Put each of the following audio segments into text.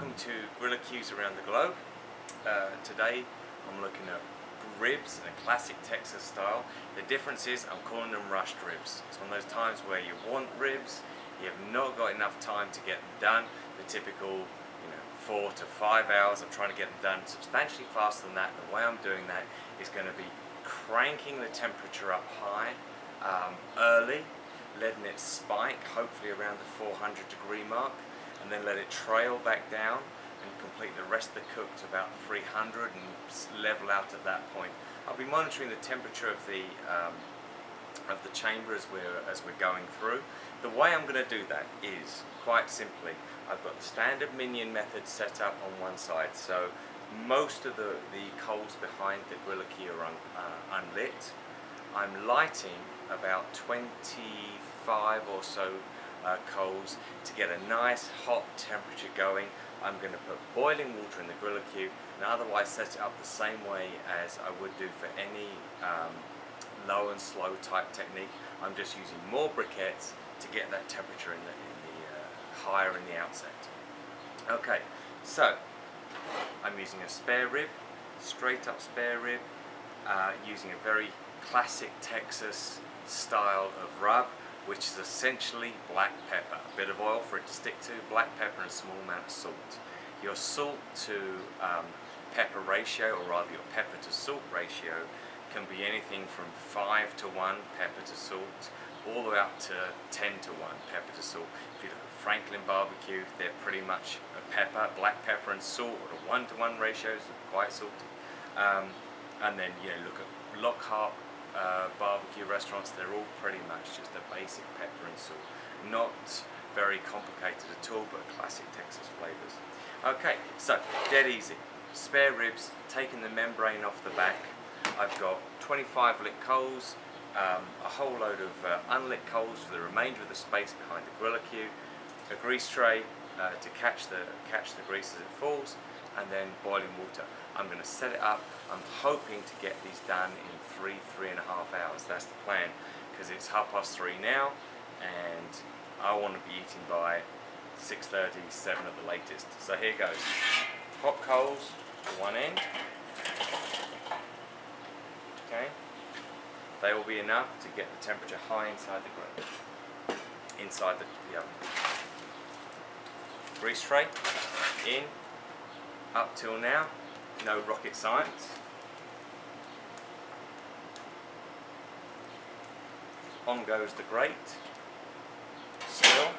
Welcome to Griller Q's around the globe. Today I'm looking at ribs in a classic Texas style. The difference is I'm calling them rushed ribs. It's one of those times where you want ribs, you have not got enough time to get them done. The typical 4 to 5 hours. I'm trying to get them done substantially faster than that. The way I'm doing that is going to be cranking the temperature up high early, letting it spike hopefully around the 400 degree mark, and then let it trail back down and complete the rest of the cook to about 300 and level out at that point. I'll be monitoring the temperature of the chamber as we're going through. The way I'm going to do that is quite simply, I've got the standard minion method set up on one side, so most of the coals behind the Griller Q are unlit. I'm lighting about 25 or so coals to get a nice hot temperature going. I'm going to put boiling water in the Griller Q and otherwise set it up the same way as I would do for any low and slow type technique. I'm just using more briquettes to get that temperature in the higher in the outset. Okay, so I'm using a spare rib, straight up spare rib, using a very classic Texas style of rub, which is essentially black pepper. A bit of oil for it to stick to, black pepper and a small amount of salt. Your salt to pepper ratio, or rather your pepper to salt ratio, can be anything from 5 to 1 pepper to salt, all the way up to 10 to 1 pepper to salt. If you look at Franklin barbecue, they're pretty much a pepper, black pepper and salt, or a 1 to 1 ratios, quite salty. And then look at Lockhart barbecue restaurants, they're all pretty much just a basic pepper and salt. Not very complicated at all, but classic Texas flavors. Okay, so dead easy. Spare ribs, taking the membrane off the back. I've got 25 lit coals, a whole load of unlit coals for the remainder of the space behind the Griller Q, a grease tray to catch the grease as it falls, and then boiling water. I'm going to set it up. I'm hoping to get these done in 3.5 hours. That's the plan, because it's 3:30 now, and I want to be eating by 6:30, 7 at the latest. So here goes. Hot coals to one end. Okay. They will be enough to get the temperature high inside the grill, inside the oven. Grease tray in. Up till now, no rocket science. On goes the grate. Still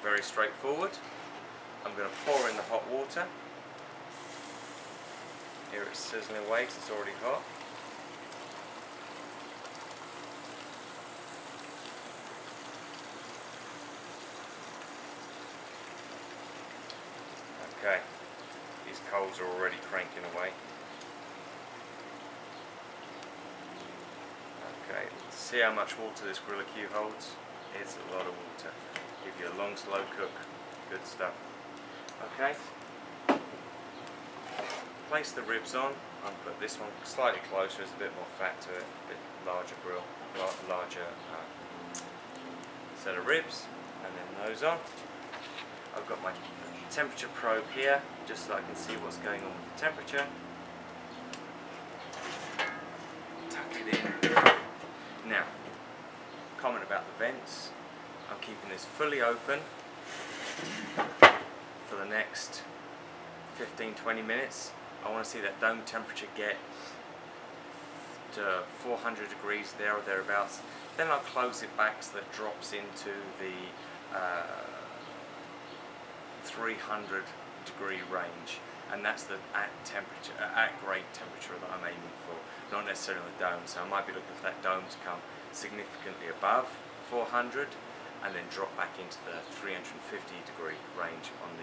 very straightforward. I'm going to pour in the hot water. Here it's sizzling away because it's already hot. Okay. These coals are already cranking away. Okay, let's see how much water this Griller Q holds. It's a lot of water. Give you a long, slow cook. Good stuff. Okay. Place the ribs on. I'll put this one slightly closer. There's a bit more fat to it. A bit larger grill, larger set of ribs, and then those on. I've got my temperature probe here, just so I can see what's going on with the temperature. Tuck it in. Now, comment about the vents. I'm keeping this fully open for the next 15-20 minutes. I want to see that dome temperature get to 400 degrees there or thereabouts. Then I'll close it back so that it drops into the 300 degree range, and that's the at grade temperature that I'm aiming for, not necessarily on the dome. So I might be looking for that dome to come significantly above 400 and then drop back into the 350 degree range on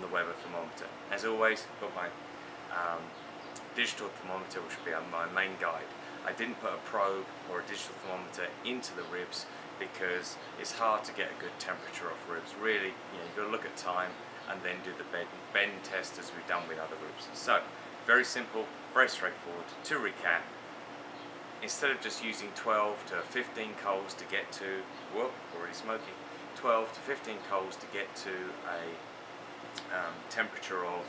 the Weber thermometer. As always, got my digital thermometer, which will be my main guide. I didn't put a probe or a digital thermometer into the ribs because it's hard to get a good temperature off ribs. Really, you've got to look at time and then do the bend test as we've done with other ribs. So, very simple, very straightforward. To recap, instead of just using 12 to 15 coals to get to, whoop, already smoking, 12 to 15 coals to get to a temperature of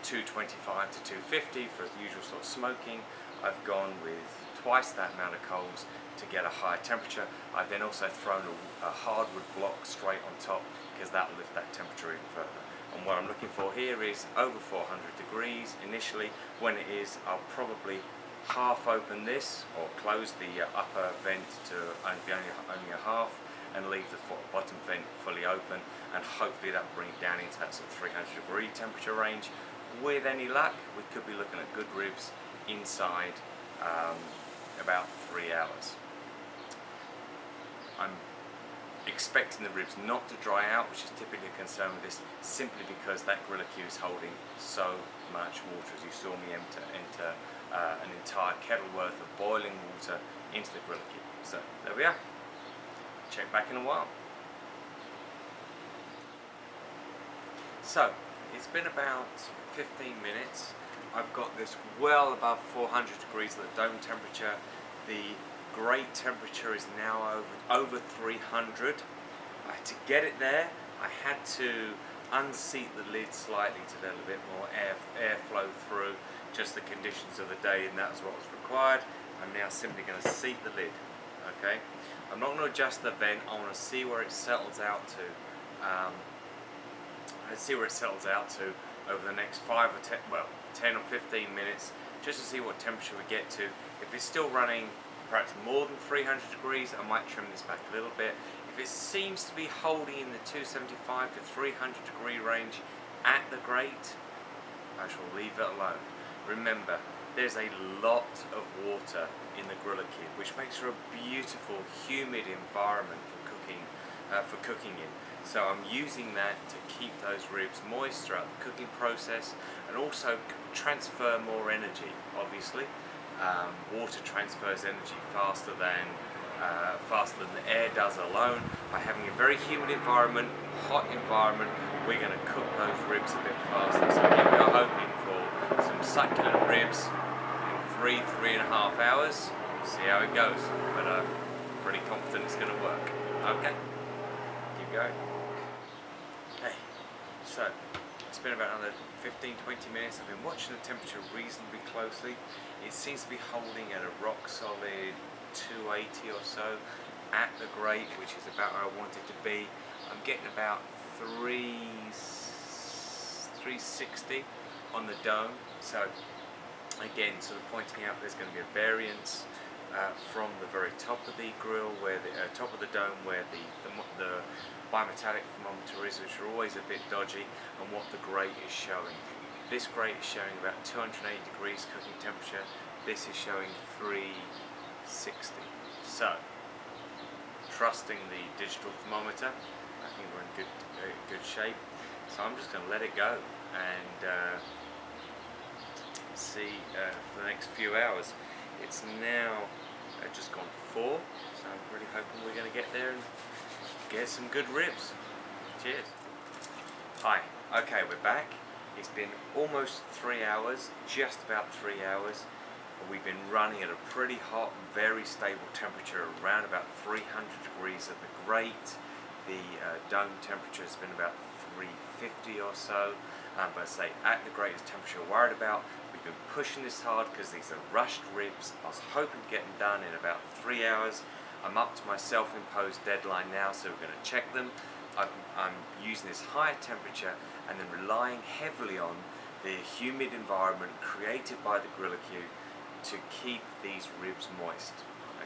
225 to 250 for the usual sort of smoking. I've gone with twice that amount of coals to get a higher temperature. I've then also thrown a hardwood block straight on top because that will lift that temperature even further. And what I'm looking for here is over 400 degrees initially. When it is, I'll probably half open this or close the upper vent to only a half and leave the bottom vent fully open, and hopefully that will bring it down into that sort of 300 degree temperature range. With any luck, we could be looking at good ribs inside about 3 hours. I'm expecting the ribs not to dry out, which is typically a concern with this, simply because that griller queue is holding so much water. As you saw me enter an entire kettle worth of boiling water into the griller queue. So there we are. Check back in a while. So it's been about 15 minutes. I've got this well above 400 degrees at the dome temperature. The grate temperature is now over 300. To get it there, I had to unseat the lid slightly to let a bit more air flow through, just the conditions of the day, and that was what was required. I'm now simply going to seat the lid. Okay, I'm not going to adjust the vent. I want to see where it settles out to. Let's see where it settles out to over the next 5 or 10, well, 10 or 15 minutes, just to see what temperature we get to. If it's still running perhaps more than 300 degrees, I might trim this back a little bit. If it seems to be holding in the 275 to 300 degree range at the grate, I shall leave it alone. Remember, there's a lot of water in the griller queue, which makes for a beautiful, humid environment for cooking in. So I'm using that to keep those ribs moist throughout the cooking process, and also transfer more energy. Obviously, water transfers energy faster than the air does alone. By having a very humid environment, hot environment, we're going to cook those ribs a bit faster. So here we are hoping for some succulent ribs in 3.5 hours. See how it goes, but pretty confident it's going to work. Okay, keep going. Hey, so it's been about another 15-20 minutes. I've been watching the temperature reasonably closely. It seems to be holding at a rock solid 280 or so at the grate, which is about where I want it to be. I'm getting about 360 on the dome. So again, sort of pointing out there's going to be a variance from the very top of the grill, where the top of the dome, where the bimetallic thermometer is, which are always a bit dodgy, and what the grate is showing. This grate is showing about 280 degrees cooking temperature. This is showing 360. So, trusting the digital thermometer, I think we're in good shape. So I'm just going to let it go and see for the next few hours. It's now just gone 4, so I'm really hoping we're going to get there and get some good ribs. Cheers. Hi, okay, we're back. It's been almost 3 hours, just about 3 hours. We've been running at a pretty hot, very stable temperature, around about 300 degrees at the grate. The dome temperature has been about 350 or so, but I say at the grate is temperature we're worried about. We've been pushing this hard because these are rushed ribs. I was hoping to get them done in about 3 hours. I'm up to my self-imposed deadline now, so we're going to check them. I'm using this higher temperature and then relying heavily on the humid environment created by the griller queue to keep these ribs moist.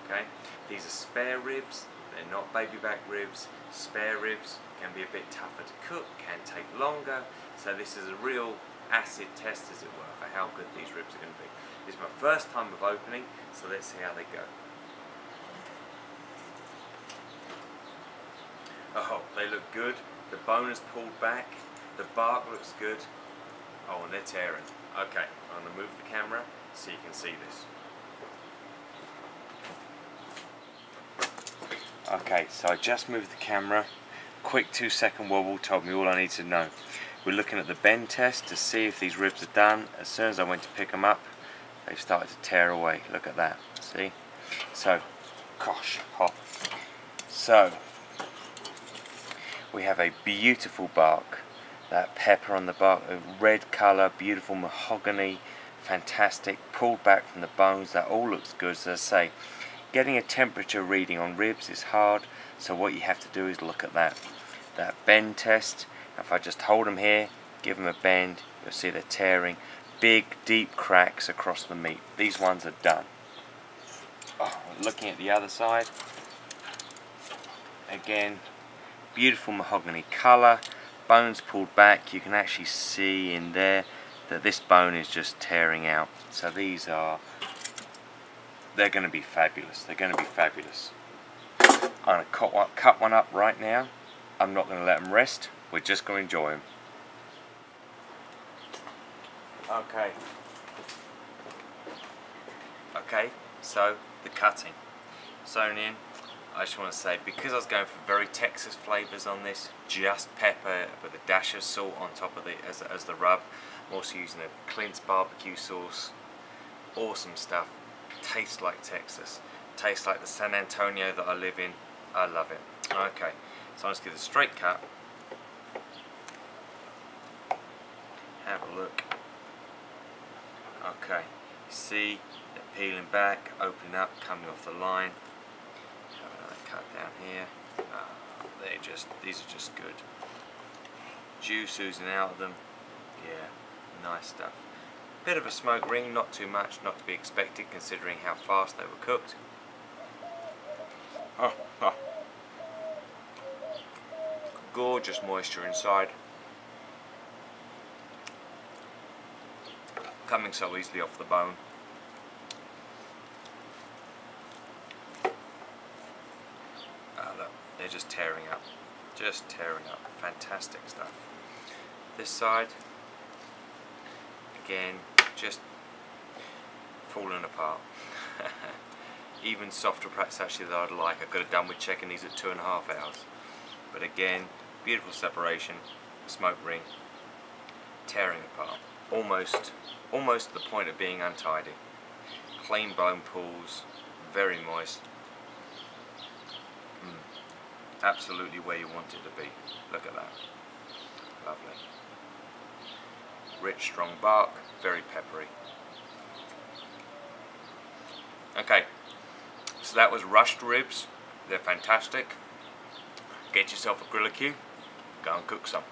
Okay, these are spare ribs, they're not baby back ribs. Spare ribs can be a bit tougher to cook, can take longer, so this is a real acid test, as it were, for how good these ribs are going to be. This is my first time of opening, so let's see how they go. Oh, they look good. The bone is pulled back, the bark looks good. Oh, and they're tearing. Okay, I'm going to move the camera so you can see this. Okay, so I just moved the camera. Quick 2-second wobble told me all I need to know. We're looking at the bend test to see if these ribs are done. As soon as I went to pick them up, they've started to tear away. Look at that, see? So, gosh, hot. So, we have a beautiful bark. that pepper on the bark, a red colour, beautiful mahogany, fantastic, pulled back from the bones. That all looks good. As I say, getting a temperature reading on ribs is hard, so what you have to do is look at that bend test. If I just hold them here, give them a bend, you'll see they're tearing. Big deep cracks across the meat. These ones are done. Looking at the other side, again, beautiful mahogany colour, bones pulled back. You can actually see in there that this bone is just tearing out. So these are, they're going to be fabulous. They're going to be fabulous. I'm going to cut one up right now. I'm not going to let them rest. We're just going to enjoy them. Okay, so the cutting. Zoning in. I just want to say, because I was going for very Texas flavours on this, just pepper with a dash of salt on top of it as the rub. I'm also using a Clint's barbecue sauce. Awesome stuff. Tastes like Texas. Tastes like the San Antonio that I live in. I love it. Okay, so I'm just give it a straight cut. Have a look. Okay, see they're peeling back, opening up, coming off the line. Have another cut down here. These are just good. Juice oozing out of them. Yeah, nice stuff. Bit of a smoke ring, not too much, not to be expected considering how fast they were cooked. Gorgeous moisture inside. Coming so easily off the bone. Look, they're just tearing up. Just tearing up. Fantastic stuff. This side, again, just falling apart. Even softer perhaps actually than I'd like. I could have done with checking these at 2.5 hours. But again, beautiful separation, smoke ring, tearing apart. Almost to the point of being untidy. Clean bone pools, very moist. Absolutely where you want it to be. Look at that. Lovely. Rich, strong bark, very peppery. Okay, so that was rushed ribs. They're fantastic. Get yourself a grilla cue, go and cook some.